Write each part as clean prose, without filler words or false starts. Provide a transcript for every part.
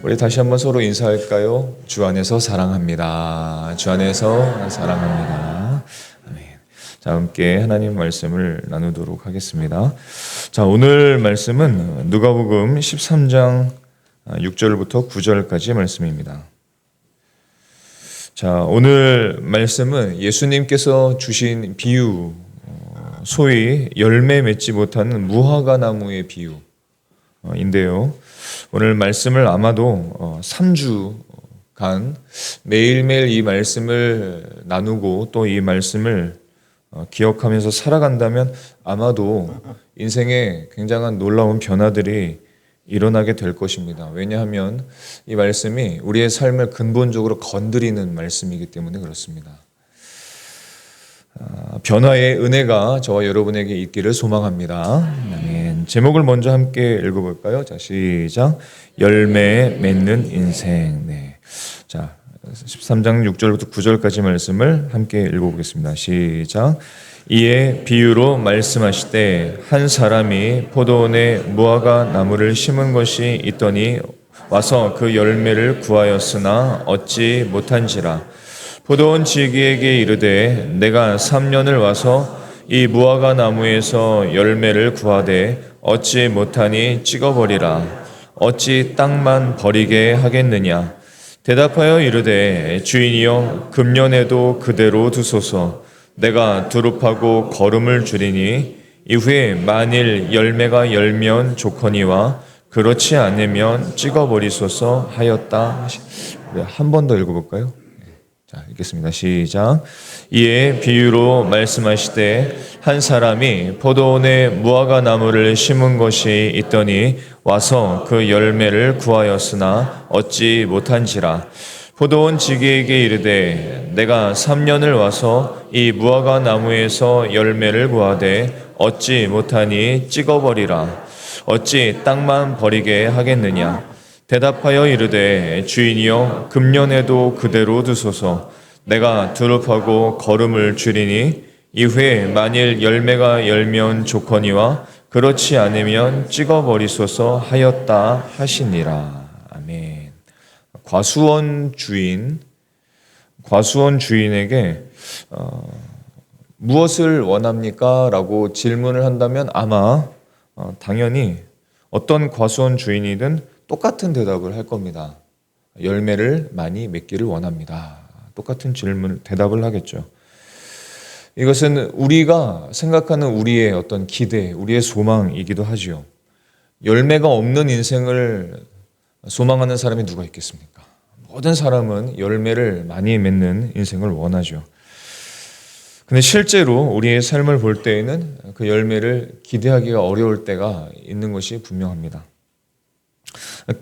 우리 다시 한번 서로 인사할까요? 주 안에서 사랑합니다. 주 안에서 사랑합니다. 아멘. 자, 함께 하나님 말씀을 나누도록 하겠습니다. 자, 오늘 말씀은 누가복음 13장 6절부터 9절까지 말씀입니다. 자, 오늘 말씀은 예수님께서 주신 비유, 소위 열매 맺지 못하는 무화과 나무의 비유인데요. 오늘 말씀을 아마도 3주간 매일매일 이 말씀을 나누고 또 이 말씀을 기억하면서 살아간다면 아마도 인생에 굉장한 놀라운 변화들이 일어나게 될 것입니다. 왜냐하면 이 말씀이 우리의 삶을 근본적으로 건드리는 말씀이기 때문에 그렇습니다. 변화의 은혜가 저와 여러분에게 있기를 소망합니다. 아멘. 제목을 먼저 함께 읽어볼까요? 자, 시작. 열매 맺는 인생. 네. 자, 13장 6절부터 9절까지 말씀을 함께 읽어보겠습니다. 시작. 이에 비유로 말씀하시되 한 사람이 포도원에 무화과 나무를 심은 것이 있더니 와서 그 열매를 구하였으나 얻지 못한지라. 포도원 지기에게 이르되 내가 3년을 와서 이 무화과 나무에서 열매를 구하되 얻지 못하니 찍어버리라. 어찌 땅만 버리게 하겠느냐. 대답하여 이르되 주인이여 금년에도 그대로 두소서. 내가 두릅하고 거름을 줄이니 이후에 만일 열매가 열면 좋거니와 그렇지 않으면 찍어버리소서 하였다. 한 번 더 읽어볼까요? 자, 읽겠습니다. 시작. 이에 비유로 말씀하시되 한 사람이 포도원에 무화과 나무를 심은 것이 있더니 와서 그 열매를 구하였으나 얻지 못한지라. 포도원 지기에게 이르되 내가 3년을 와서 이 무화과 나무에서 열매를 구하되 얻지 못하니 찍어버리라. 어찌 땅만 버리게 하겠느냐. 대답하여 이르되 주인이여 금년에도 그대로 두소서. 내가 두릅하고 거름을 줄이니 이후에 만일 열매가 열면 좋거니와 그렇지 않으면 찍어버리소서 하였다 하시니라. 아멘. 과수원 주인에게 무엇을 원합니까? 라고 질문을 한다면 아마 당연히 어떤 과수원 주인이든 똑같은 대답을 할 겁니다. 열매를 많이 맺기를 원합니다. 똑같은 대답을 하겠죠. 이것은 우리가 생각하는 우리의 어떤 기대, 우리의 소망이기도 하지요. 열매가 없는 인생을 소망하는 사람이 누가 있겠습니까? 모든 사람은 열매를 많이 맺는 인생을 원하죠. 근데 실제로 우리의 삶을 볼 때에는 그 열매를 기대하기가 어려울 때가 있는 것이 분명합니다.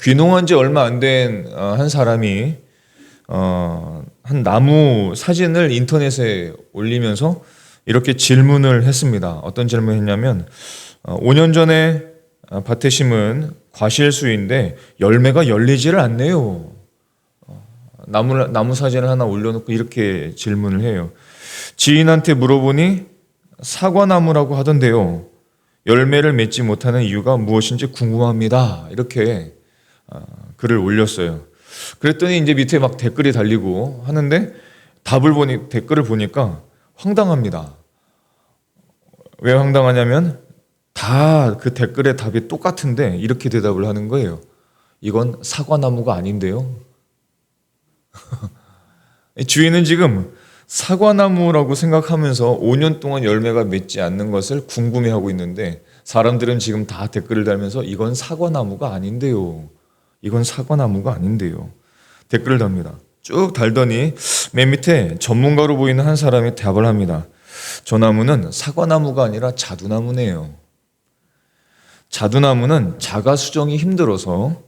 귀농한 지 얼마 안 된 한 사람이 한 나무 사진을 인터넷에 올리면서 이렇게 질문을 했습니다. 어떤 질문을 했냐면 5년 전에 밭에 심은 과실수인데 열매가 열리지를 않네요. 나무 사진을 하나 올려놓고 이렇게 질문을 해요. 지인한테 물어보니 사과나무라고 하던데요. 열매를 맺지 못하는 이유가 무엇인지 궁금합니다. 이렇게 글을 올렸어요. 그랬더니 이제 밑에 막 댓글이 달리고 하는데 댓글을 보니까 황당합니다. 왜 황당하냐면 다 그 댓글의 답이 똑같은데 이렇게 대답을 하는 거예요. 이건 사과나무가 아닌데요. 주인은 지금 사과나무라고 생각하면서 5년 동안 열매가 맺지 않는 것을 궁금해하고 있는데 사람들은 지금 다 댓글을 달면서 이건 사과나무가 아닌데요. 이건 사과나무가 아닌데요. 댓글을 답니다. 쭉 달더니 맨 밑에 전문가로 보이는 한 사람이 답을 합니다. 저 나무는 사과나무가 아니라 자두나무네요. 자두나무는 자가 수정이 힘들어서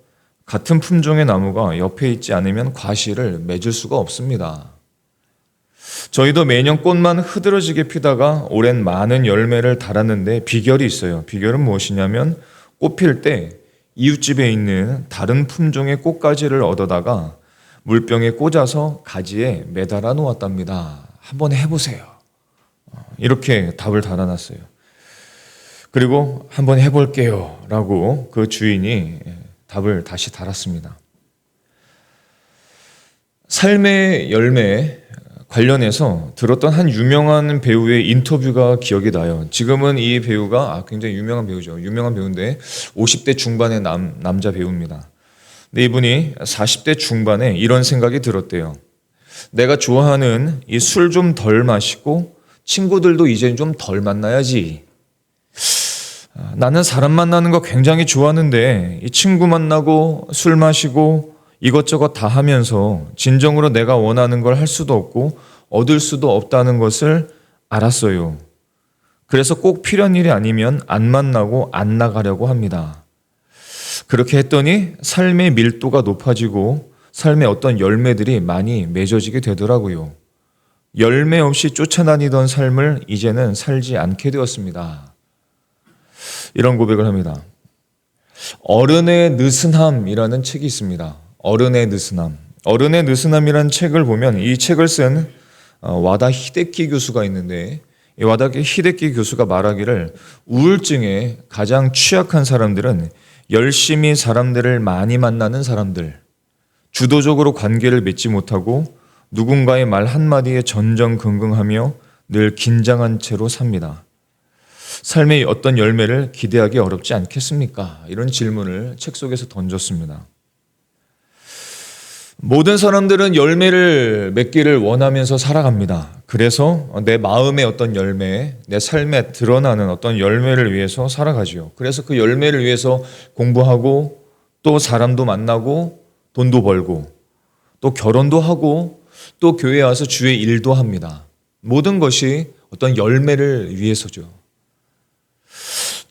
같은 품종의 나무가 옆에 있지 않으면 과실을 맺을 수가 없습니다. 저희도 매년 꽃만 흐드러지게 피다가 올해는 많은 열매를 달았는데 비결이 있어요. 비결은 무엇이냐면 꽃 필 때 이웃집에 있는 다른 품종의 꽃가지를 얻어다가 물병에 꽂아서 가지에 매달아 놓았답니다. 한번 해보세요. 이렇게 답을 달아놨어요. 그리고 한번 해볼게요 라고 그 주인이 답을 다시 달았습니다. 삶의 열매 관련해서 들었던 한 유명한 배우의 인터뷰가 기억이 나요. 지금은 이 배우가 굉장히 유명한 배우죠. 유명한 배우인데 50대 중반의 남자 배우입니다. 근데 이분이 40대 중반에 이런 생각이 들었대요. 내가 좋아하는 이 술 좀 덜 마시고 친구들도 이제 좀 덜 만나야지. 나는 사람 만나는 거 굉장히 좋아하는데 이 친구 만나고 술 마시고 이것저것 다 하면서 진정으로 내가 원하는 걸 할 수도 없고 얻을 수도 없다는 것을 알았어요. 그래서 꼭 필요한 일이 아니면 안 만나고 안 나가려고 합니다. 그렇게 했더니 삶의 밀도가 높아지고 삶의 어떤 열매들이 많이 맺어지게 되더라고요. 열매 없이 쫓아다니던 삶을 이제는 살지 않게 되었습니다. 이런 고백을 합니다. 어른의 느슨함이라는 책이 있습니다. 어른의 느슨함. 어른의 느슨함이라는 책을 보면 이 책을 쓴 와다 히데키 교수가 있는데 이 와다 히데키 교수가 말하기를 우울증에 가장 취약한 사람들은 열심히 사람들을 많이 만나는 사람들, 주도적으로 관계를 맺지 못하고 누군가의 말 한마디에 전전긍긍하며 늘 긴장한 채로 삽니다. 삶의 어떤 열매를 기대하기 어렵지 않겠습니까? 이런 질문을 책 속에서 던졌습니다. 모든 사람들은 열매를 맺기를 원하면서 살아갑니다. 그래서 내 마음의 어떤 열매, 내 삶에 드러나는 어떤 열매를 위해서 살아가지요. 그래서 그 열매를 위해서 공부하고 또 사람도 만나고 돈도 벌고 또 결혼도 하고 또 교회에 와서 주의 일도 합니다. 모든 것이 어떤 열매를 위해서죠.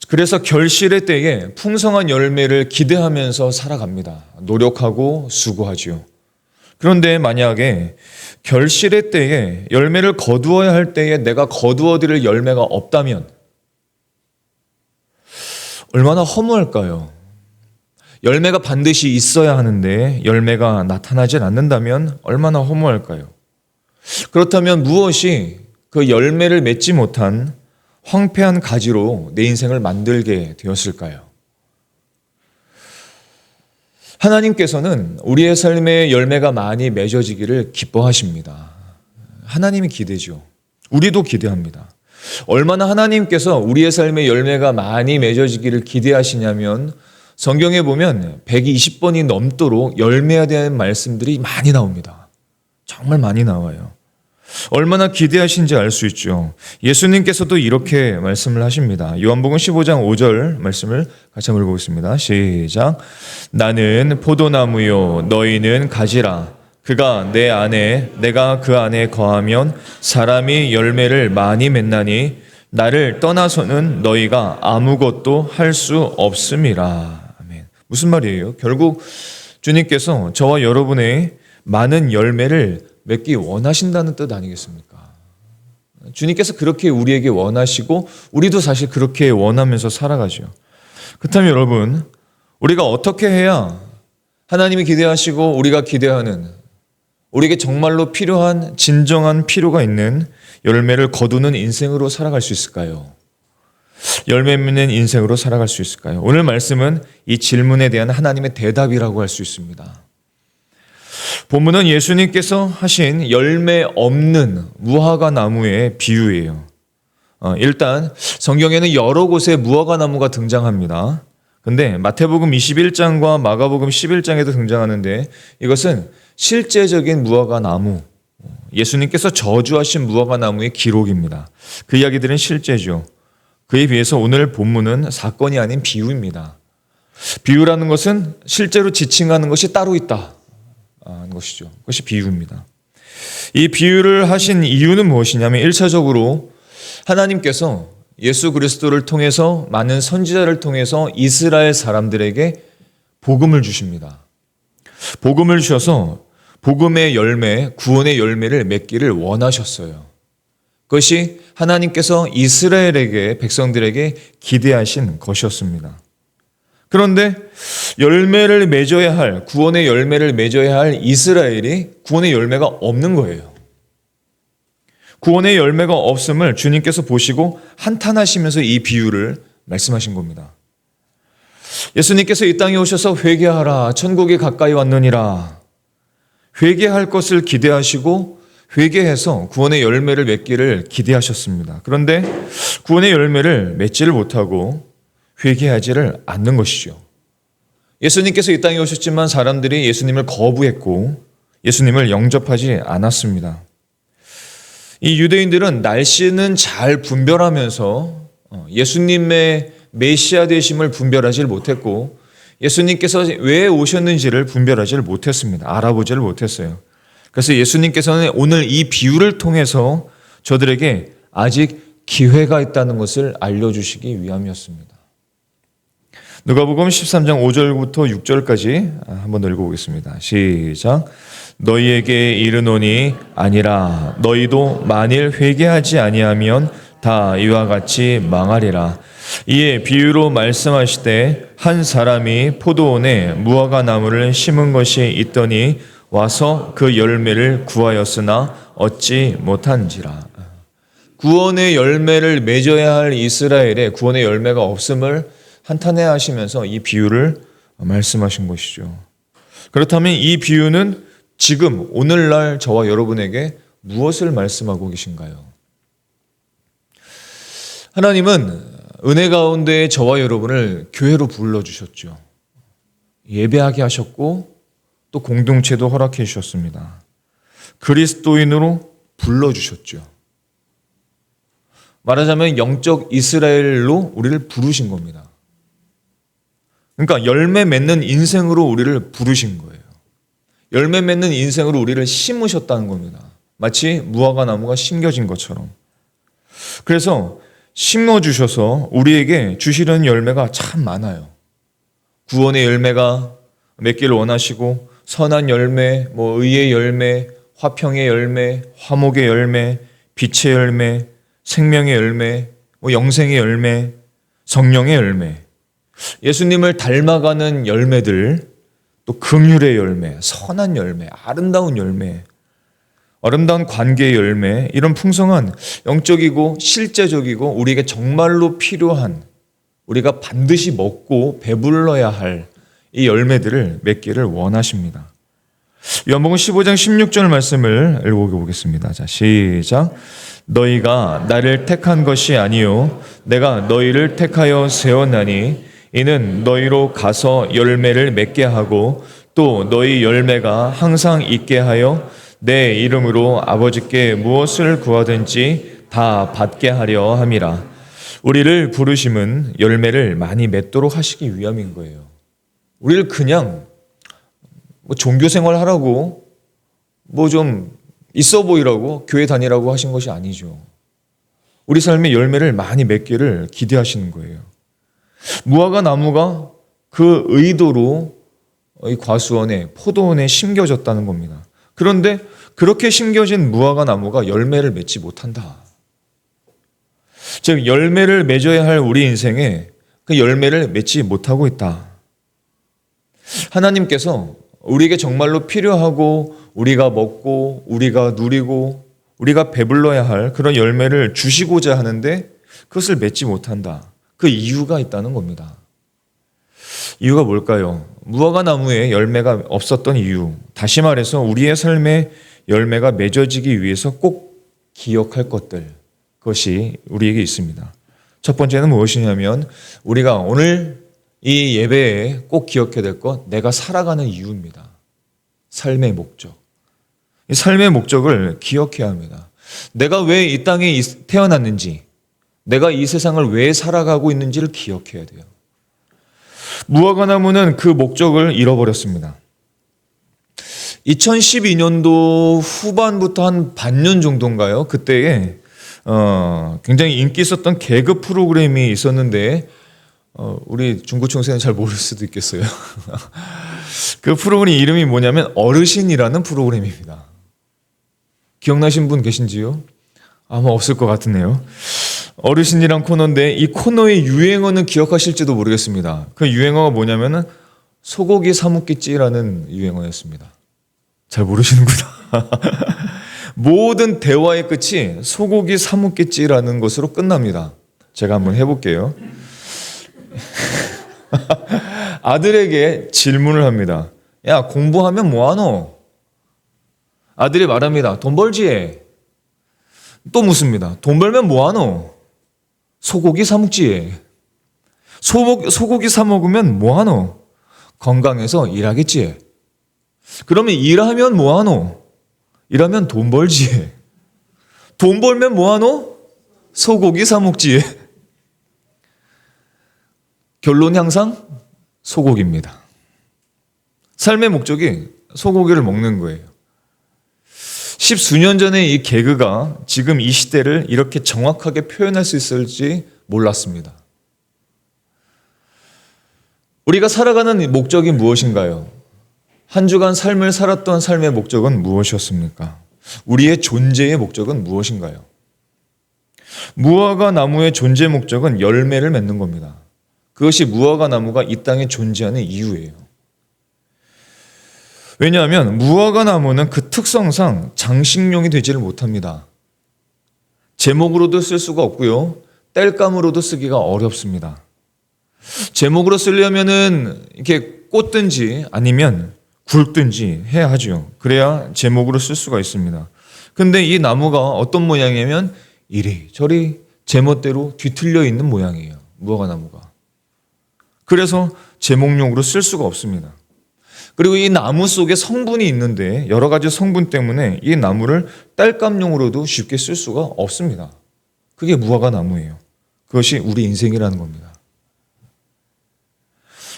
그래서 결실의 때에 풍성한 열매를 기대하면서 살아갑니다. 노력하고 수고하지요. 그런데 만약에 결실의 때에 열매를 거두어야 할 때에 내가 거두어 드릴 열매가 없다면 얼마나 허무할까요? 열매가 반드시 있어야 하는데 열매가 나타나질 않는다면 얼마나 허무할까요? 그렇다면 무엇이 그 열매를 맺지 못한 황폐한 가지로 내 인생을 만들게 되었을까요? 하나님께서는 우리의 삶에 열매가 많이 맺어지기를 기뻐하십니다. 하나님이 기대죠. 우리도 기대합니다. 얼마나 하나님께서 우리의 삶에 열매가 많이 맺어지기를 기대하시냐면 성경에 보면 120번이 넘도록 열매에 대한 말씀들이 많이 나옵니다. 정말 많이 나와요. 얼마나 기대하신지 알 수 있죠. 예수님께서도 이렇게 말씀을 하십니다. 요한복음 15장 5절 말씀을 같이 한번 읽어보겠습니다. 시작. 나는 포도나무요 너희는 가지라. 그가 내 안에 내가 그 안에 거하면 사람이 열매를 많이 맺나니 나를 떠나서는 너희가 아무것도 할 수 없음이라. 아멘. 무슨 말이에요? 결국 주님께서 저와 여러분의 많은 열매를 맺기 원하신다는 뜻 아니겠습니까? 주님께서 그렇게 우리에게 원하시고 우리도 사실 그렇게 원하면서 살아가죠. 그렇다면 여러분, 우리가 어떻게 해야 하나님이 기대하시고 우리가 기대하는 우리에게 정말로 필요한 진정한 필요가 있는 열매를 거두는 인생으로 살아갈 수 있을까요? 열매 맺는 인생으로 살아갈 수 있을까요? 오늘 말씀은 이 질문에 대한 하나님의 대답이라고 할 수 있습니다. 본문은 예수님께서 하신 열매 없는 무화과 나무의 비유예요. 일단 성경에는 여러 곳에 무화과 나무가 등장합니다. 근데 마태복음 21장과 마가복음 11장에도 등장하는데 이것은 실제적인 무화과 나무, 예수님께서 저주하신 무화과 나무의 기록입니다. 그 이야기들은 실제죠. 그에 비해서 오늘 본문은 사건이 아닌 비유입니다. 비유라는 것은 실제로 지칭하는 것이 따로 있다 하는 것이죠. 그것이 비유입니다. 이 비유를 하신 이유는 무엇이냐면 1차적으로 하나님께서 예수 그리스도를 통해서 많은 선지자를 통해서 이스라엘 사람들에게 복음을 주십니다. 복음을 주셔서 복음의 열매, 구원의 열매를 맺기를 원하셨어요. 그것이 하나님께서 이스라엘에게, 백성들에게 기대하신 것이었습니다. 그런데 열매를 맺어야 할, 구원의 열매를 맺어야 할 이스라엘이 구원의 열매가 없는 거예요. 구원의 열매가 없음을 주님께서 보시고 한탄하시면서 이 비유를 말씀하신 겁니다. 예수님께서 이 땅에 오셔서 회개하라, 천국이 가까이 왔느니라. 회개할 것을 기대하시고 회개해서 구원의 열매를 맺기를 기대하셨습니다. 그런데 구원의 열매를 맺지를 못하고 회개하지를 않는 것이죠. 예수님께서 이 땅에 오셨지만 사람들이 예수님을 거부했고 예수님을 영접하지 않았습니다. 이 유대인들은 날씨는 잘 분별하면서 예수님의 메시아 되심을 분별하지 못했고 예수님께서 왜 오셨는지를 분별하지 못했습니다. 알아보지를 못했어요. 그래서 예수님께서는 오늘 이 비유를 통해서 저들에게 아직 기회가 있다는 것을 알려주시기 위함이었습니다. 누가복음 13장 5절부터 6절까지 한번 읽어보겠습니다. 시작. 너희에게 이르노니 아니라 너희도 만일 회개하지 아니하면 다 이와 같이 망하리라. 이에 비유로 말씀하시되 한 사람이 포도원에 무화과 나무를 심은 것이 있더니 와서 그 열매를 구하였으나 얻지 못한지라. 구원의 열매를 맺어야 할 이스라엘에 구원의 열매가 없음을 한탄해 하시면서 이 비유를 말씀하신 것이죠. 그렇다면 이 비유는 지금 오늘날 저와 여러분에게 무엇을 말씀하고 계신가요? 하나님은 은혜 가운데 저와 여러분을 교회로 불러주셨죠. 예배하게 하셨고 또 공동체도 허락해 주셨습니다. 그리스도인으로 불러주셨죠. 말하자면 영적 이스라엘로 우리를 부르신 겁니다. 그러니까 열매 맺는 인생으로 우리를 부르신 거예요. 열매 맺는 인생으로 우리를 심으셨다는 겁니다. 마치 무화과 나무가 심겨진 것처럼. 그래서 심어주셔서 우리에게 주시려는 열매가 참 많아요. 구원의 열매가 맺기를 원하시고 선한 열매, 의의 열매, 화평의 열매, 화목의 열매, 빛의 열매, 생명의 열매, 영생의 열매, 성령의 열매, 예수님을 닮아가는 열매들, 또 긍휼의 열매, 선한 열매, 아름다운 열매, 아름다운 관계의 열매, 이런 풍성한 영적이고 실제적이고 우리에게 정말로 필요한, 우리가 반드시 먹고 배불러야 할 이 열매들을 맺기를 원하십니다. 요한복음 15장 16절 말씀을 읽어보겠습니다. 자, 시작. 너희가 나를 택한 것이 아니요 내가 너희를 택하여 세웠나니 이는 너희로 가서 열매를 맺게 하고 또 너희 열매가 항상 있게 하여 내 이름으로 아버지께 무엇을 구하든지 다 받게 하려 함이라. 우리를 부르심은 열매를 많이 맺도록 하시기 위함인 거예요. 우리를 그냥 종교 생활 하라고 좀 있어 보이라고 교회 다니라고 하신 것이 아니죠. 우리 삶의 열매를 많이 맺기를 기대하시는 거예요. 무화과 나무가 그 의도로 이 과수원에 포도원에 심겨졌다는 겁니다. 그런데 그렇게 심겨진 무화과 나무가 열매를 맺지 못한다. 즉 열매를 맺어야 할 우리 인생에 그 열매를 맺지 못하고 있다. 하나님께서 우리에게 정말로 필요하고 우리가 먹고 우리가 누리고 우리가 배불러야 할 그런 열매를 주시고자 하는데 그것을 맺지 못한다. 그 이유가 있다는 겁니다. 이유가 뭘까요? 무화과 나무에 열매가 없었던 이유, 다시 말해서 우리의 삶에 열매가 맺어지기 위해서 꼭 기억할 것들, 그것이 우리에게 있습니다. 첫 번째는 무엇이냐면 우리가 오늘 이 예배에 꼭 기억해야 될 것, 내가 살아가는 이유입니다. 삶의 목적. 이 삶의 목적을 기억해야 합니다. 내가 왜 이 땅에 태어났는지, 내가 이 세상을 왜 살아가고 있는지를 기억해야 돼요. 무화과 나무는 그 목적을 잃어버렸습니다. 2012년도 후반부터 한 반년 정도인가요? 그때에 굉장히 인기 있었던 개그 프로그램이 있었는데 우리 중고층생은 잘 모를 수도 있겠어요. 그 프로그램 이름이 뭐냐면 어르신이라는 프로그램입니다. 기억나신 분 계신지요? 아마 없을 것 같으네요. 어르신이란 코너인데 이 코너의 유행어는 기억하실지도 모르겠습니다. 그 유행어가 뭐냐면은 소고기 사뭇겠지라는 유행어였습니다. 잘 모르시는구나. 모든 대화의 끝이 소고기 사뭇겠지라는 것으로 끝납니다. 제가 한번 해볼게요. 아들에게 질문을 합니다. 야, 공부하면 뭐하노? 아들이 말합니다. 돈 벌지 해. 또 묻습니다. 돈 벌면 뭐하노? 소고기 사 먹지 해. 소고기 사 먹으면 뭐하노? 건강해서 일하겠지 해. 그러면 일하면 뭐하노? 일하면 돈 벌지 해. 돈 벌면 뭐하노? 소고기 사 먹지 해. 결론 항상 소고기입니다. 삶의 목적이 소고기를 먹는 거예요. 십수년 전에 이 개그가 지금 이 시대를 이렇게 정확하게 표현할 수 있을지 몰랐습니다. 우리가 살아가는 목적이 무엇인가요? 한 주간 삶을 살았던 삶의 목적은 무엇이었습니까? 우리의 존재의 목적은 무엇인가요? 무화과 나무의 존재 목적은 열매를 맺는 겁니다. 그것이 무화과 나무가 이 땅에 존재하는 이유예요. 왜냐하면 무화과 나무는 그 특성상 장식용이 되지를 못합니다. 제목으로도 쓸 수가 없고요. 땔감으로도 쓰기가 어렵습니다. 제목으로 쓰려면은 이렇게 꽂든지 아니면 굵든지 해야 하죠. 그래야 제목으로 쓸 수가 있습니다. 근데 이 나무가 어떤 모양이냐면 이리저리 제멋대로 뒤틀려 있는 모양이에요. 무화과 나무가. 그래서 제목용으로 쓸 수가 없습니다. 그리고 이 나무 속에 성분이 있는데 여러 가지 성분 때문에 이 나무를 땔감용으로도 쉽게 쓸 수가 없습니다. 그게 무화과 나무예요. 그것이 우리 인생이라는 겁니다.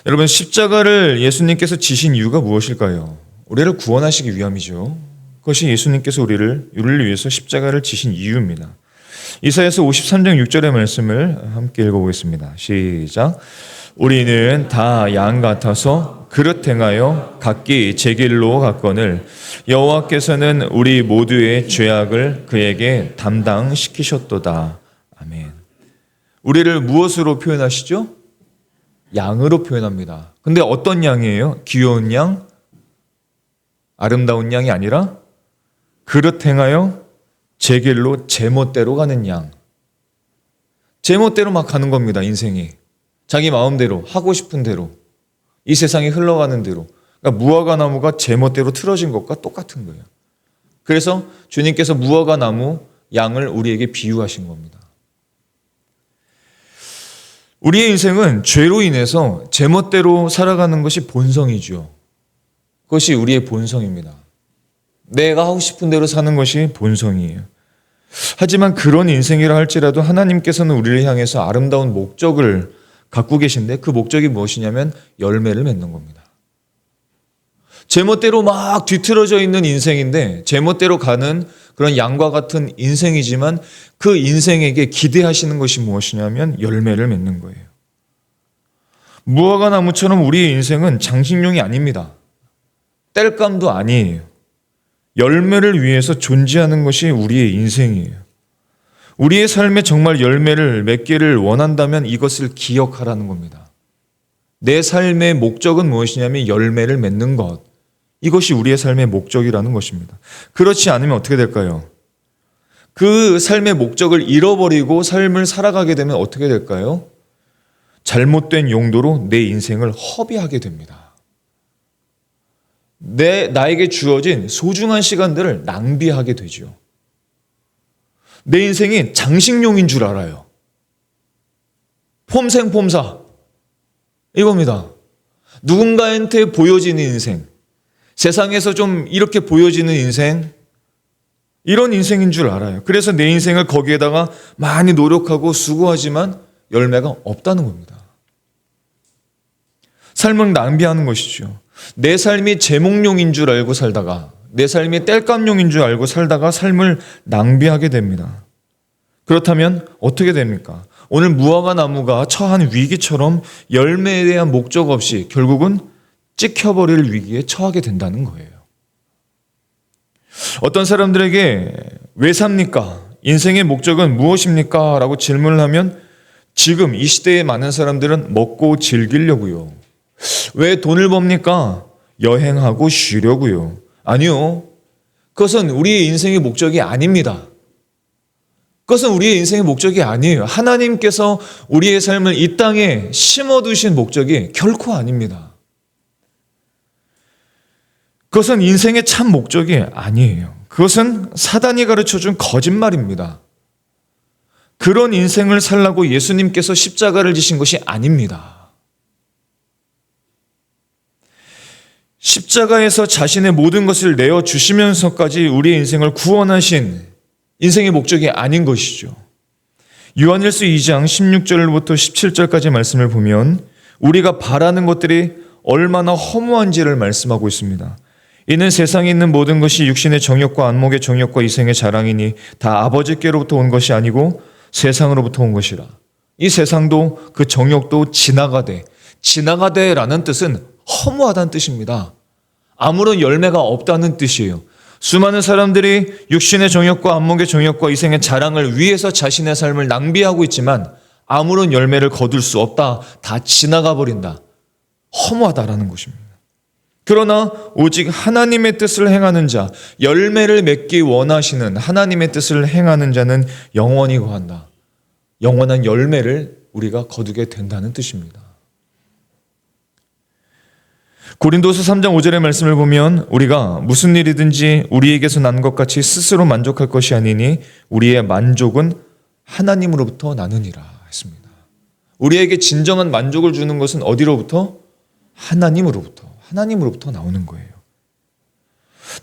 여러분, 십자가를 예수님께서 지신 이유가 무엇일까요? 우리를 구원하시기 위함이죠. 그것이 예수님께서 우리를 위해서 십자가를 지신 이유입니다. 이사야서 53장 6절의 말씀을 함께 읽어보겠습니다. 시작. 우리는 다 양 같아서 그릇 행하여 각기 제 길로 갔거늘 여호와께서는 우리 모두의 죄악을 그에게 담당시키셨도다. 아멘. 우리를 무엇으로 표현하시죠? 양으로 표현합니다. 근데 어떤 양이에요? 귀여운 양? 아름다운 양이 아니라 그릇 행하여 제 길로 제멋대로 가는 양. 제멋대로 막 가는 겁니다. 인생이. 자기 마음대로 하고 싶은 대로 이 세상이 흘러가는 대로. 그러니까 무화과 나무가 제멋대로 틀어진 것과 똑같은 거예요. 그래서 주님께서 무화과 나무 양을 우리에게 비유하신 겁니다. 우리의 인생은 죄로 인해서 제멋대로 살아가는 것이 본성이죠. 그것이 우리의 본성입니다. 내가 하고 싶은 대로 사는 것이 본성이에요. 하지만 그런 인생이라 할지라도 하나님께서는 우리를 향해서 아름다운 목적을 갖고 계신데 그 목적이 무엇이냐면 열매를 맺는 겁니다. 제멋대로 막 뒤틀어져 있는 인생인데 제멋대로 가는 그런 양과 같은 인생이지만 그 인생에게 기대하시는 것이 무엇이냐면 열매를 맺는 거예요. 무화과 나무처럼 우리의 인생은 장식용이 아닙니다. 땔감도 아니에요. 열매를 위해서 존재하는 것이 우리의 인생이에요. 우리의 삶에 정말 열매를 맺기를 원한다면 이것을 기억하라는 겁니다. 내 삶의 목적은 무엇이냐면 열매를 맺는 것. 이것이 우리의 삶의 목적이라는 것입니다. 그렇지 않으면 어떻게 될까요? 그 삶의 목적을 잃어버리고 삶을 살아가게 되면 어떻게 될까요? 잘못된 용도로 내 인생을 허비하게 됩니다. 나에게 주어진 소중한 시간들을 낭비하게 되죠. 내 인생이 장식용인 줄 알아요. 폼생폼사. 이겁니다. 누군가한테 보여지는 인생. 세상에서 좀 이렇게 보여지는 인생. 이런 인생인 줄 알아요. 그래서 내 인생을 거기에다가 많이 노력하고 수고하지만 열매가 없다는 겁니다. 삶을 낭비하는 것이죠. 내 삶이 제목용인 줄 알고 살다가 내 삶이 땔감용인 줄 알고 살다가 삶을 낭비하게 됩니다. 그렇다면 어떻게 됩니까? 오늘 무화과 나무가 처한 위기처럼 열매에 대한 목적 없이 결국은 찍혀버릴 위기에 처하게 된다는 거예요. 어떤 사람들에게 왜 삽니까? 인생의 목적은 무엇입니까? 라고 질문을 하면 지금 이 시대의 많은 사람들은 먹고 즐기려고요. 왜 돈을 법니까? 여행하고 쉬려고요. 아니요. 그것은 우리의 인생의 목적이 아닙니다. 그것은 우리의 인생의 목적이 아니에요. 하나님께서 우리의 삶을 이 땅에 심어두신 목적이 결코 아닙니다. 그것은 인생의 참 목적이 아니에요. 그것은 사단이 가르쳐준 거짓말입니다. 그런 인생을 살라고 예수님께서 십자가를 지신 것이 아닙니다. 십자가에서 자신의 모든 것을 내어주시면서까지 우리의 인생을 구원하신 인생의 목적이 아닌 것이죠. 요한일서 2장 16절부터 17절까지 말씀을 보면 우리가 바라는 것들이 얼마나 허무한지를 말씀하고 있습니다. 이는 세상에 있는 모든 것이 육신의 정욕과 안목의 정욕과 이생의 자랑이니 다 아버지께로부터 온 것이 아니고 세상으로부터 온 것이라. 이 세상도 그 정욕도 지나가되라는 뜻은 허무하다는 뜻입니다. 아무런 열매가 없다는 뜻이에요. 수많은 사람들이 육신의 정욕과 안목의 정욕과 이생의 자랑을 위해서 자신의 삶을 낭비하고 있지만 아무런 열매를 거둘 수 없다. 다 지나가 버린다. 허무하다라는 것입니다. 그러나 오직 하나님의 뜻을 행하는 자, 열매를 맺기 원하시는 하나님의 뜻을 행하는 자는 영원히 거한다. 영원한 열매를 우리가 거두게 된다는 뜻입니다. 고린도서 3장 5절의 말씀을 보면 우리가 무슨 일이든지 우리에게서 난 것 같이 스스로 만족할 것이 아니니 우리의 만족은 하나님으로부터 나느니라 했습니다. 우리에게 진정한 만족을 주는 것은 어디로부터? 하나님으로부터 나오는 거예요.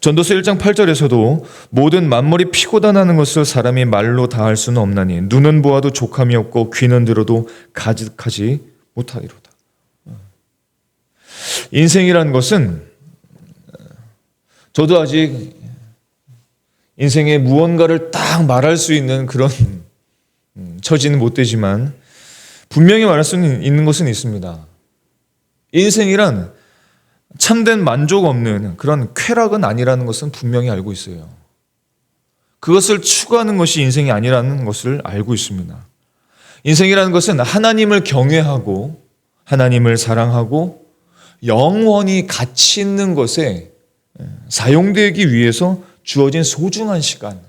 전도서 1장 8절에서도 모든 만물이 피고 다나는 것을 사람이 말로 다 할 수는 없나니 눈은 보아도 족함이 없고 귀는 들어도 가득하지 못하리로다. 인생이란 것은 저도 아직 인생의 무언가를 딱 말할 수 있는 그런 처지는 못 되지만 분명히 말할 수 있는 것은 있습니다. 인생이란 참된 만족 없는 그런 쾌락은 아니라는 것은 분명히 알고 있어요. 그것을 추구하는 것이 인생이 아니라는 것을 알고 있습니다. 인생이라는 것은 하나님을 경외하고 하나님을 사랑하고 영원히 가치 있는 것에 사용되기 위해서 주어진 소중한 시간.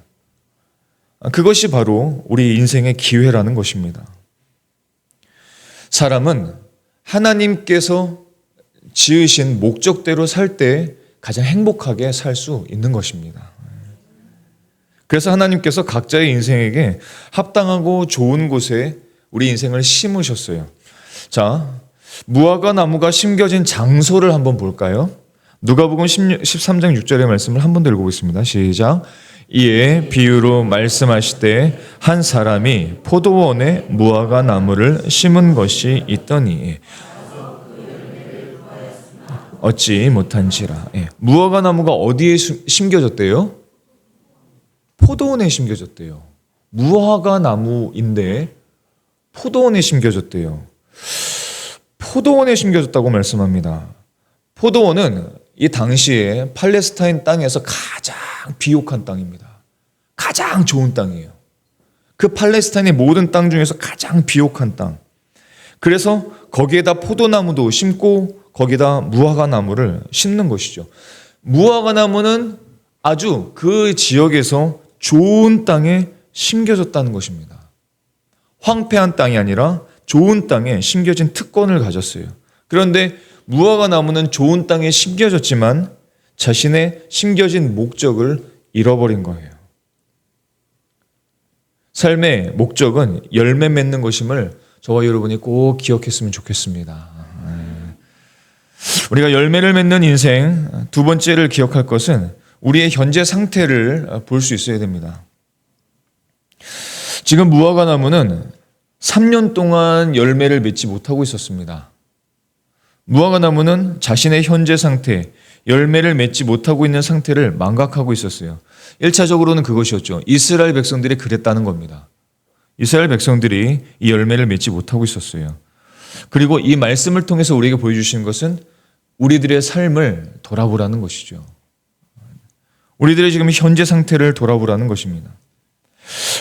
그것이 바로 우리 인생의 기회라는 것입니다. 사람은 하나님께서 지으신 목적대로 살 때 가장 행복하게 살 수 있는 것입니다. 그래서 하나님께서 각자의 인생에게 합당하고 좋은 곳에 우리 인생을 심으셨어요. 자, 무화과 나무가 심겨진 장소를 한번 볼까요? 누가복음 13장 6절의 말씀을 한 번 더 읽어보겠습니다. 시작. 이에 비유로 말씀하시되 한 사람이 포도원에 무화과 나무를 심은 것이 있더니 얻지 못한지라. 무화과 나무가 어디에 심겨졌대요? 포도원에 심겨졌대요. 무화과 나무인데 포도원에 심겨졌대요. 포도원에 심겨졌다고 말씀합니다. 포도원은 이 당시에 팔레스타인 땅에서 가장 비옥한 땅입니다. 가장 좋은 땅이에요. 그 팔레스타인의 모든 땅 중에서 가장 비옥한 땅. 그래서 거기에다 포도나무도 심고 거기다 무화과 나무를 심는 것이죠. 무화과 나무는 아주 그 지역에서 좋은 땅에 심겨졌다는 것입니다. 황폐한 땅이 아니라 좋은 땅에 심겨진 특권을 가졌어요. 그런데 무화과 나무는 좋은 땅에 심겨졌지만 자신의 심겨진 목적을 잃어버린 거예요. 삶의 목적은 열매 맺는 것임을 저와 여러분이 꼭 기억했으면 좋겠습니다. 우리가 열매를 맺는 인생 두 번째를 기억할 것은 우리의 현재 상태를 볼 수 있어야 됩니다. 지금 무화과 나무는 3년 동안 열매를 맺지 못하고 있었습니다. 무화과 나무는 자신의 현재 상태, 열매를 맺지 못하고 있는 상태를 망각하고 있었어요. 1차적으로는 그것이었죠. 이스라엘 백성들이 그랬다는 겁니다. 이스라엘 백성들이 이 열매를 맺지 못하고 있었어요. 그리고 이 말씀을 통해서 우리에게 보여주시는 것은 우리들의 삶을 돌아보라는 것이죠. 우리들의 지금 현재 상태를 돌아보라는 것입니다.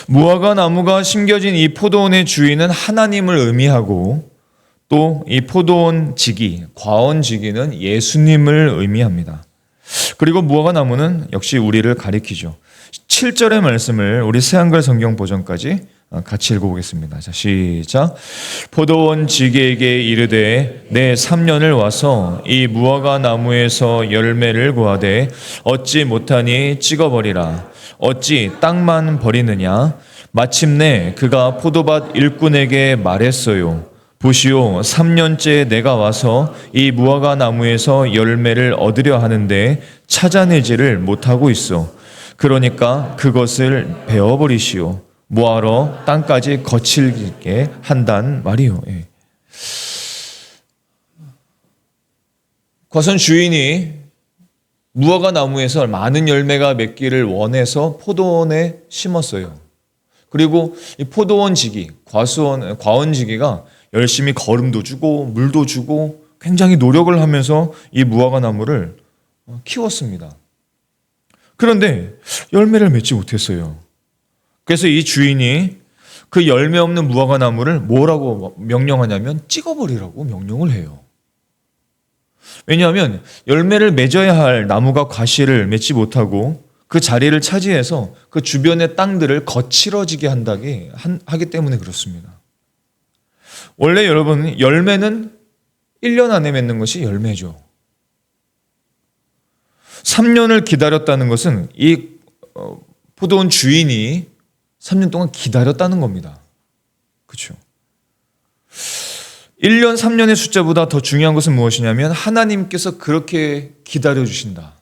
무화과 나무가 심겨진 이 포도원의 주인은 하나님을 의미하고 또 이 포도원 지기, 과원 지기는 예수님을 의미합니다. 그리고 무화과 나무는 역시 우리를 가리키죠. 7절의 말씀을 우리 새한글 성경 버전까지 같이 읽어보겠습니다. 자, 시작. 포도원 지게에게 이르되 내 3년을 와서 이 무화과 나무에서 열매를 구하되 얻지 못하니 찍어버리라. 어찌 땅만 버리느냐? 마침내 그가 포도밭 일꾼에게 말했어요. 보시오, 3년째 내가 와서 이 무화과 나무에서 열매를 얻으려 하는데 찾아내지를 못하고 있어. 그러니까 그것을 베어버리시오. 뭐하러 땅까지 거칠게 한단 말이요. 예. 과수원 주인이 무화과 나무에서 많은 열매가 맺기를 원해서 포도원에 심었어요. 그리고 이 포도원지기, 과원지기가 열심히 거름도 주고 물도 주고 굉장히 노력을 하면서 이 무화과 나무를 키웠습니다. 그런데 열매를 맺지 못했어요. 그래서 이 주인이 그 열매 없는 무화과 나무를 뭐라고 명령하냐면 찍어버리라고 명령을 해요. 왜냐하면 열매를 맺어야 할 나무가 과실을 맺지 못하고 그 자리를 차지해서 그 주변의 땅들을 거칠어지게 하기 때문에 그렇습니다. 원래 여러분, 열매는 1년 안에 맺는 것이 열매죠. 3년을 기다렸다는 것은 이 포도원 주인이 3년 동안 기다렸다는 겁니다. 그렇죠? 1년, 3년의 숫자보다 더 중요한 것은 무엇이냐면 하나님께서 그렇게 기다려주신다.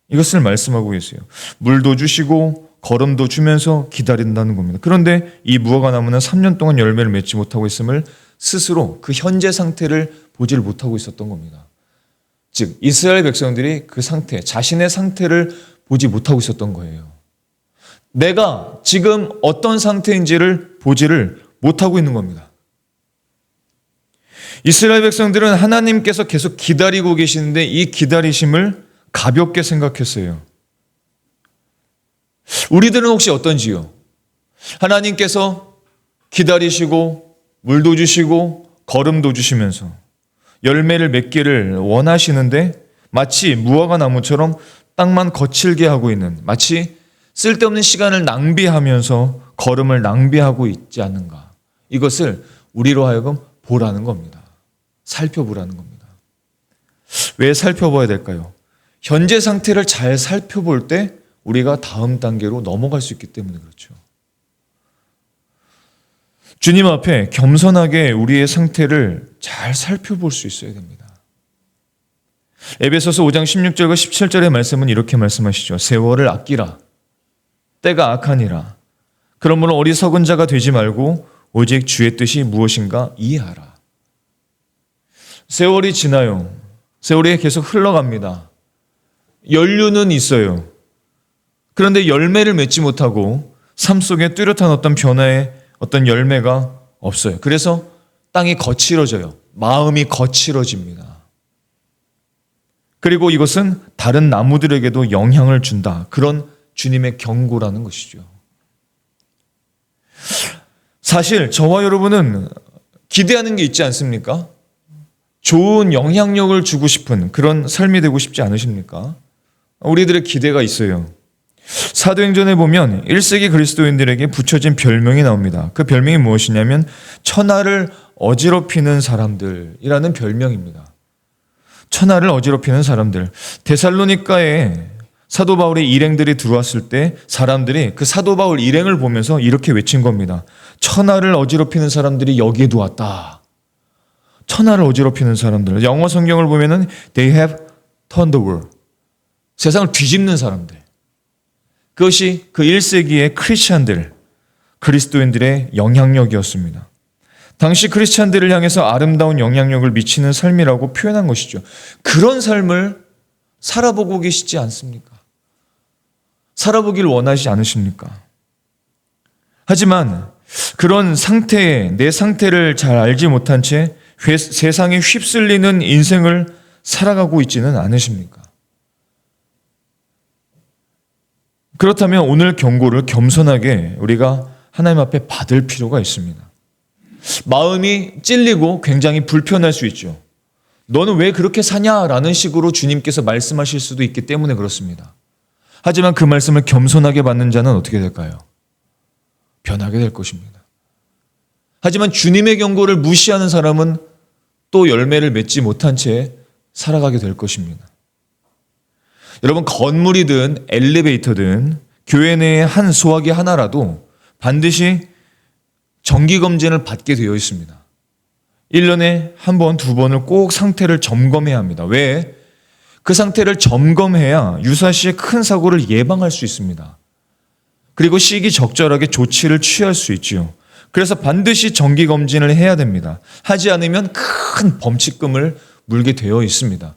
이것을 말씀하고 계세요. 물도 주시고 거름도 주면서 기다린다는 겁니다. 그런데 이 무화과 나무는 3년 동안 열매를 맺지 못하고 있음을 스스로 그 현재 상태를 보지를 못하고 있었던 겁니다. 즉 이스라엘 백성들이 그 상태, 자신의 상태를 보지 못하고 있었던 거예요. 내가 지금 어떤 상태인지를 보지를 못하고 있는 겁니다. 이스라엘 백성들은 하나님께서 계속 기다리고 계시는데 이 기다리심을 가볍게 생각했어요. 우리들은 혹시 어떤지요? 하나님께서 기다리시고 물도 주시고 거름도 주시면서 열매를 맺기를 원하시는데 마치 무화과 나무처럼 땅만 거칠게 하고 있는, 마치 쓸데없는 시간을 낭비하면서 걸음을 낭비하고 있지 않는가. 이것을 우리로 하여금 보라는 겁니다. 살펴보라는 겁니다. 왜 살펴봐야 될까요? 현재 상태를 잘 살펴볼 때 우리가 다음 단계로 넘어갈 수 있기 때문에 그렇죠. 주님 앞에 겸손하게 우리의 상태를 잘 살펴볼 수 있어야 됩니다. 에베소서 5장 16절과 17절의 말씀은 이렇게 말씀하시죠. 세월을 아끼라. 때가 악하니라. 그러므로 어리석은 자가 되지 말고 오직 주의 뜻이 무엇인가 이해하라. 세월이 지나요. 세월이 계속 흘러갑니다. 연륜은 있어요. 그런데 열매를 맺지 못하고 삶 속에 뚜렷한 어떤 변화의 어떤 열매가 없어요. 그래서 땅이 거칠어져요. 마음이 거칠어집니다. 그리고 이것은 다른 나무들에게도 영향을 준다. 그런 주님의 경고라는 것이죠. 사실 저와 여러분은 기대하는 게 있지 않습니까? 좋은 영향력을 주고 싶은 그런 삶이 되고 싶지 않으십니까? 우리들의 기대가 있어요. 사도행전에 보면 1세기 그리스도인들에게 붙여진 별명이 나옵니다. 그 별명이 무엇이냐면 천하를 어지럽히는 사람들이라는 별명입니다. 천하를 어지럽히는 사람들. 데살로니가에 사도 바울의 일행들이 들어왔을 때 사람들이 그 사도 바울 일행을 보면서 이렇게 외친 겁니다. 천하를 어지럽히는 사람들이 여기에도 왔다. 천하를 어지럽히는 사람들. 영어 성경을 보면은 they have turned the world. 세상을 뒤집는 사람들. 그것이 그 1세기의 크리스찬들, 그리스도인들의 영향력이었습니다. 당시 크리스찬들을 향해서 아름다운 영향력을 미치는 삶이라고 표현한 것이죠. 그런 삶을 살아보고 계시지 않습니까? 살아보길 원하지 않으십니까? 하지만 그런 상태에 내 상태를 잘 알지 못한 채 세상에 휩쓸리는 인생을 살아가고 있지는 않으십니까? 그렇다면 오늘 경고를 겸손하게 우리가 하나님 앞에 받을 필요가 있습니다. 마음이 찔리고 굉장히 불편할 수 있죠. 너는 왜 그렇게 사냐라는 식으로 주님께서 말씀하실 수도 있기 때문에 그렇습니다. 하지만 그 말씀을 겸손하게 받는 자는 어떻게 될까요? 변하게 될 것입니다. 하지만 주님의 경고를 무시하는 사람은 또 열매를 맺지 못한 채 살아가게 될 것입니다. 여러분, 건물이든 엘리베이터든 교회 내에 한 소화기 하나라도 반드시 정기검진을 받게 되어 있습니다. 1년에 한 번, 두 번을 꼭 상태를 점검해야 합니다. 왜? 그 상태를 점검해야 유사시에 큰 사고를 예방할 수 있습니다. 그리고 시기적절하게 조치를 취할 수 있지요. 그래서 반드시 정기검진을 해야 됩니다. 하지 않으면 큰 범칙금을 물게 되어 있습니다.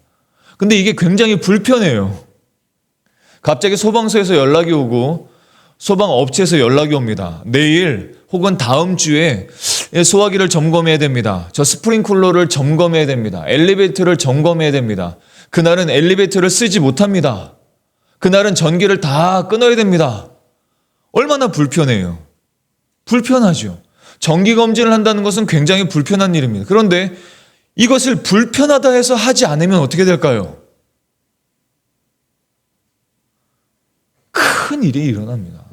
근데 이게 굉장히 불편해요. 갑자기 소방서에서 연락이 오고 소방업체에서 연락이 옵니다. 내일 혹은 다음 주에 소화기를 점검해야 됩니다. 저 스프링클러를 점검해야 됩니다. 엘리베이터를 점검해야 됩니다. 그날은 엘리베이터를 쓰지 못합니다. 그날은 전기를 다 끊어야 됩니다. 얼마나 불편해요. 불편하죠. 정기검진을 한다는 것은 굉장히 불편한 일입니다. 그런데 이것을 불편하다 해서 하지 않으면 어떻게 될까요? 큰 일이 일어납니다.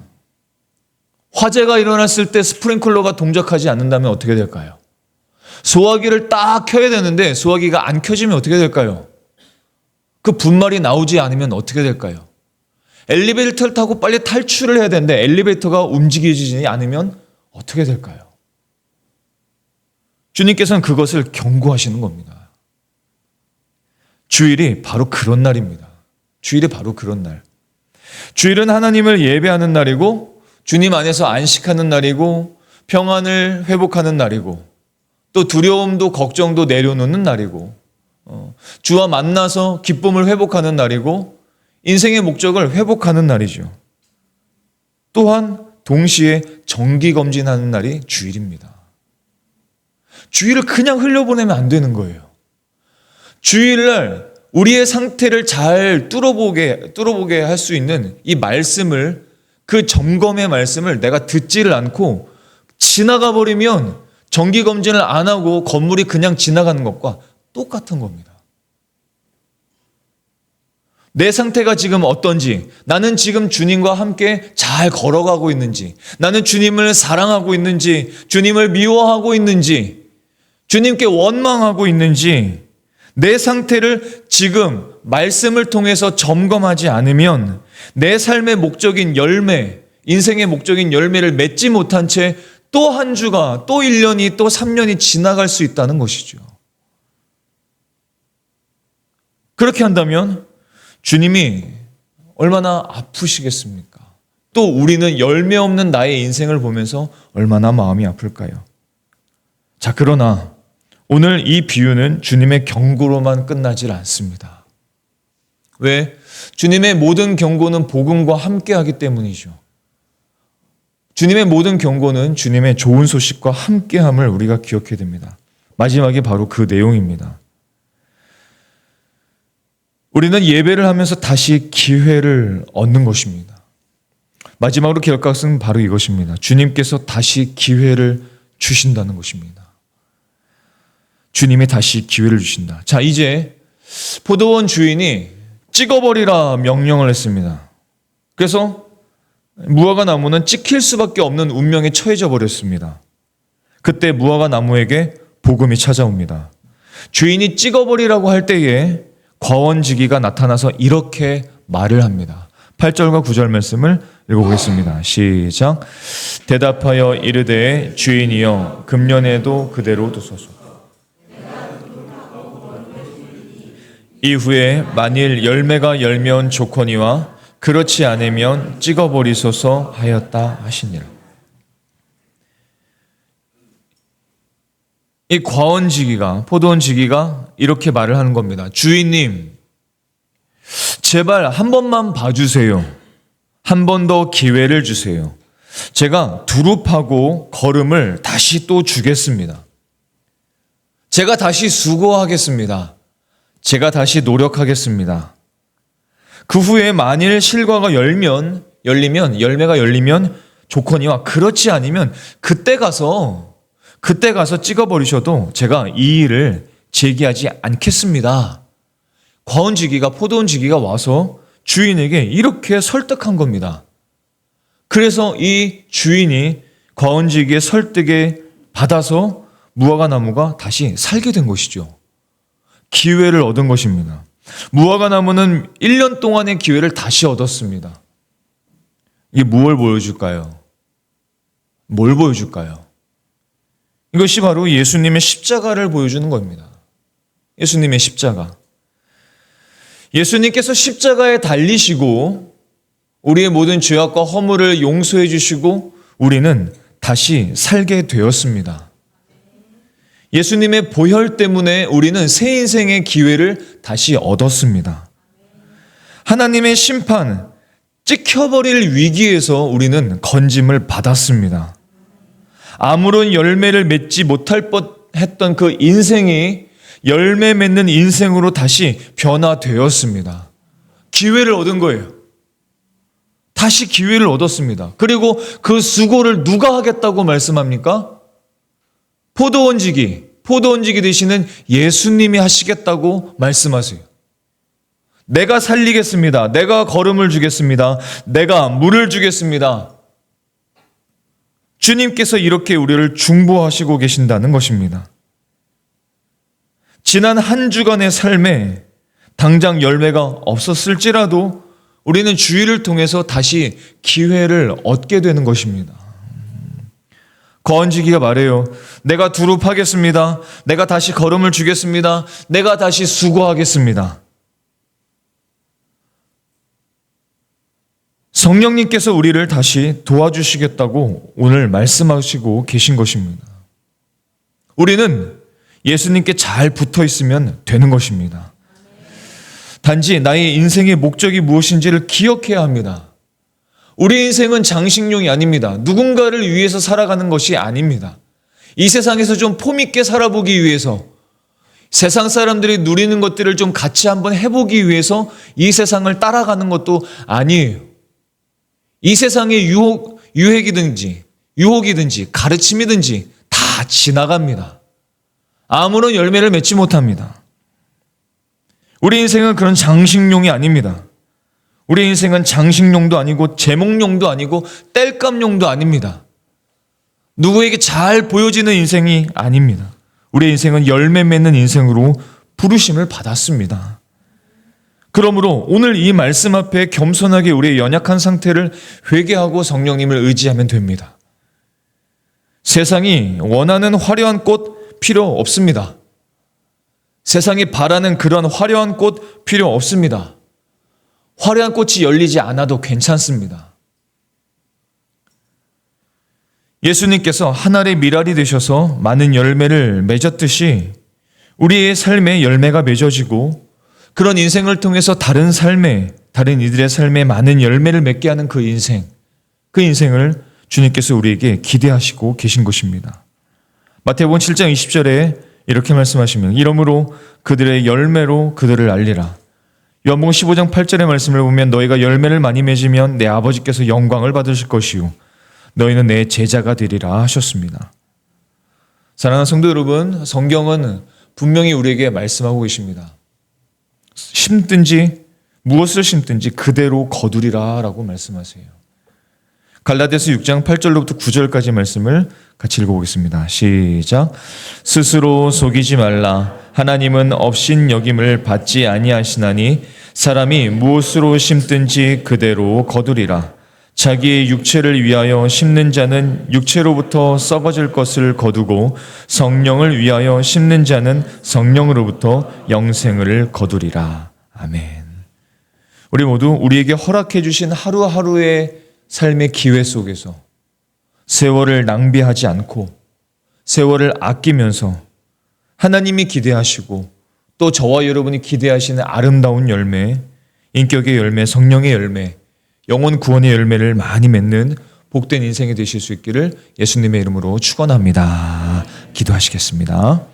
화재가 일어났을 때 스프링클러가 동작하지 않는다면 어떻게 될까요? 소화기를 딱 켜야 되는데 소화기가 안 켜지면 어떻게 될까요? 그 분말이 나오지 않으면 어떻게 될까요? 엘리베이터를 타고 빨리 탈출을 해야 되는데 엘리베이터가 움직이지 않으면 어떻게 될까요? 주님께서는 그것을 경고하시는 겁니다. 주일이 바로 그런 날입니다. 주일이 바로 그런 날. 주일은 하나님을 예배하는 날이고 주님 안에서 안식하는 날이고 평안을 회복하는 날이고 또 두려움도 걱정도 내려놓는 날이고 주와 만나서 기쁨을 회복하는 날이고 인생의 목적을 회복하는 날이죠. 또한 동시에 정기검진하는 날이 주일입니다. 주일을 그냥 흘려보내면 안 되는 거예요. 주일날 우리의 상태를 잘 뚫어보게 할 수 있는 이 말씀을, 그 점검의 말씀을 내가 듣지를 않고 지나가 버리면 정기검진을 안 하고 건물이 그냥 지나가는 것과 똑같은 겁니다. 내 상태가 지금 어떤지, 나는 지금 주님과 함께 잘 걸어가고 있는지, 나는 주님을 사랑하고 있는지, 주님을 미워하고 있는지, 주님께 원망하고 있는지, 내 상태를 지금 말씀을 통해서 점검하지 않으면 내 삶의 목적인 열매, 인생의 목적인 열매를 맺지 못한 채 또 한 주가, 또 1년이, 또 3년이 지나갈 수 있다는 것이죠. 그렇게 한다면 주님이 얼마나 아프시겠습니까? 또 우리는 열매 없는 나의 인생을 보면서 얼마나 마음이 아플까요? 자, 그러나 오늘 이 비유는 주님의 경고로만 끝나질 않습니다. 왜? 주님의 모든 경고는 복음과 함께하기 때문이죠. 주님의 모든 경고는 주님의 좋은 소식과 함께함을 우리가 기억해야 됩니다. 마지막이 바로 그 내용입니다. 우리는 예배를 하면서 다시 기회를 얻는 것입니다. 마지막으로 기억할 것은 바로 이것입니다. 주님께서 다시 기회를 주신다는 것입니다. 주님이 다시 기회를 주신다. 자, 이제 포도원 주인이 찍어버리라 명령을 했습니다. 그래서 무화과 나무는 찍힐 수밖에 없는 운명에 처해져 버렸습니다. 그때 무화과 나무에게 복음이 찾아옵니다. 주인이 찍어버리라고 할 때에 과원지기가 나타나서 이렇게 말을 합니다. 8절과 9절 말씀을 읽어보겠습니다. 시작. 대답하여 이르되 주인이여 금년에도 그대로 두소서. 이후에 만일 열매가 열면 좋거니와 그렇지 않으면 찍어버리소서 하였다 하시니라. 이 과원지기가, 포도원지기가 이렇게 말을 하는 겁니다. 주인님, 제발 한 번만 봐주세요. 한 번 더 기회를 주세요. 제가 두릅하고 거름을 다시 또 주겠습니다. 제가 다시 수고하겠습니다. 제가 다시 노력하겠습니다. 그 후에 만일 실과가 열매가 열리면 좋거니와 그렇지 않으면 그때 가서 찍어버리셔도 제가 이 일을 제기하지 않겠습니다. 과원지기가, 포도원지기가 와서 주인에게 이렇게 설득한 겁니다. 그래서 이 주인이 거언지기의 설득에 받아서 무화과 나무가 다시 살게 된 것이죠. 기회를 얻은 것입니다. 무화과 나무는 1년 동안의 기회를 다시 얻었습니다. 이게 무엇을 보여줄까요? 뭘 보여줄까요? 이것이 바로 예수님의 십자가를 보여주는 겁니다. 예수님의 십자가. 예수님께서 십자가에 달리시고 우리의 모든 죄악과 허물을 용서해 주시고 우리는 다시 살게 되었습니다. 예수님의 보혈 때문에 우리는 새 인생의 기회를 다시 얻었습니다. 하나님의 심판, 찍혀버릴 위기에서 우리는 건짐을 받았습니다. 아무런 열매를 맺지 못할 뻔했던 그 인생이 열매 맺는 인생으로 다시 변화되었습니다. 기회를 얻은 거예요. 다시 기회를 얻었습니다. 그리고 그 수고를 누가 하겠다고 말씀합니까? 포도원지기 되시는 예수님이 하시겠다고 말씀하세요. 내가 살리겠습니다. 내가 걸음을 주겠습니다. 내가 물을 주겠습니다. 주님께서 이렇게 우리를 중보하시고 계신다는 것입니다. 지난 한 주간의 삶에 당장 열매가 없었을지라도 우리는 주의를 통해서 다시 기회를 얻게 되는 것입니다. 거언지기가 말해요. 내가 두릅하겠습니다. 내가 다시 걸음을 주겠습니다. 내가 다시 수고하겠습니다. 성령님께서 우리를 다시 도와주시겠다고 오늘 말씀하시고 계신 것입니다. 우리는 예수님께 잘 붙어 있으면 되는 것입니다. 단지 나의 인생의 목적이 무엇인지를 기억해야 합니다. 우리 인생은 장식용이 아닙니다. 누군가를 위해서 살아가는 것이 아닙니다. 이 세상에서 좀 폼있게 살아보기 위해서, 세상 사람들이 누리는 것들을 좀 같이 한번 해보기 위해서 이 세상을 따라가는 것도 아니에요. 이 세상의 유혹이든지 가르침이든지 다 지나갑니다. 아무런 열매를 맺지 못합니다. 우리 인생은 그런 장식용이 아닙니다. 우리 인생은 장식용도 아니고 제목용도 아니고 땔감용도 아닙니다. 누구에게 잘 보여지는 인생이 아닙니다. 우리 인생은 열매 맺는 인생으로 부르심을 받았습니다. 그러므로 오늘 이 말씀 앞에 겸손하게 우리의 연약한 상태를 회개하고 성령님을 의지하면 됩니다. 세상이 원하는 화려한 꽃 필요 없습니다. 세상이 바라는 그런 화려한 꽃 필요 없습니다. 화려한 꽃이 열리지 않아도 괜찮습니다. 예수님께서 한 알의 밀알이 되셔서 많은 열매를 맺었듯이 우리의 삶에 열매가 맺어지고 그런 인생을 통해서 다른 이들의 삶에 많은 열매를 맺게 하는 그 인생을 주님께서 우리에게 기대하시고 계신 것입니다. 마태복음 7장 20절에 이렇게 말씀하시면 이러므로 그들의 열매로 그들을 알리라. 요한복음 15장 8절의 말씀을 보면 너희가 열매를 많이 맺으면 내 아버지께서 영광을 받으실 것이요 너희는 내 제자가 되리라 하셨습니다. 사랑하는 성도 여러분, 성경은 분명히 우리에게 말씀하고 계십니다. 무엇을 심든지 그대로 거두리라 라고 말씀하세요. 갈라디아서 6장 8절로부터 9절까지 말씀을 같이 읽어보겠습니다. 시작. 스스로 속이지 말라. 하나님은 업신여김을 받지 아니하시나니 사람이 무엇으로 심든지 그대로 거두리라. 자기의 육체를 위하여 심는 자는 육체로부터 썩어질 것을 거두고 성령을 위하여 심는 자는 성령으로부터 영생을 거두리라. 아멘. 우리 모두 우리에게 허락해 주신 하루하루의 삶의 기회 속에서 세월을 낭비하지 않고 세월을 아끼면서 하나님이 기대하시고 또 저와 여러분이 기대하시는 아름다운 열매, 인격의 열매, 성령의 열매, 영혼 구원의 열매를 많이 맺는 복된 인생이 되실 수 있기를 예수님의 이름으로 축원합니다. 기도하시겠습니다.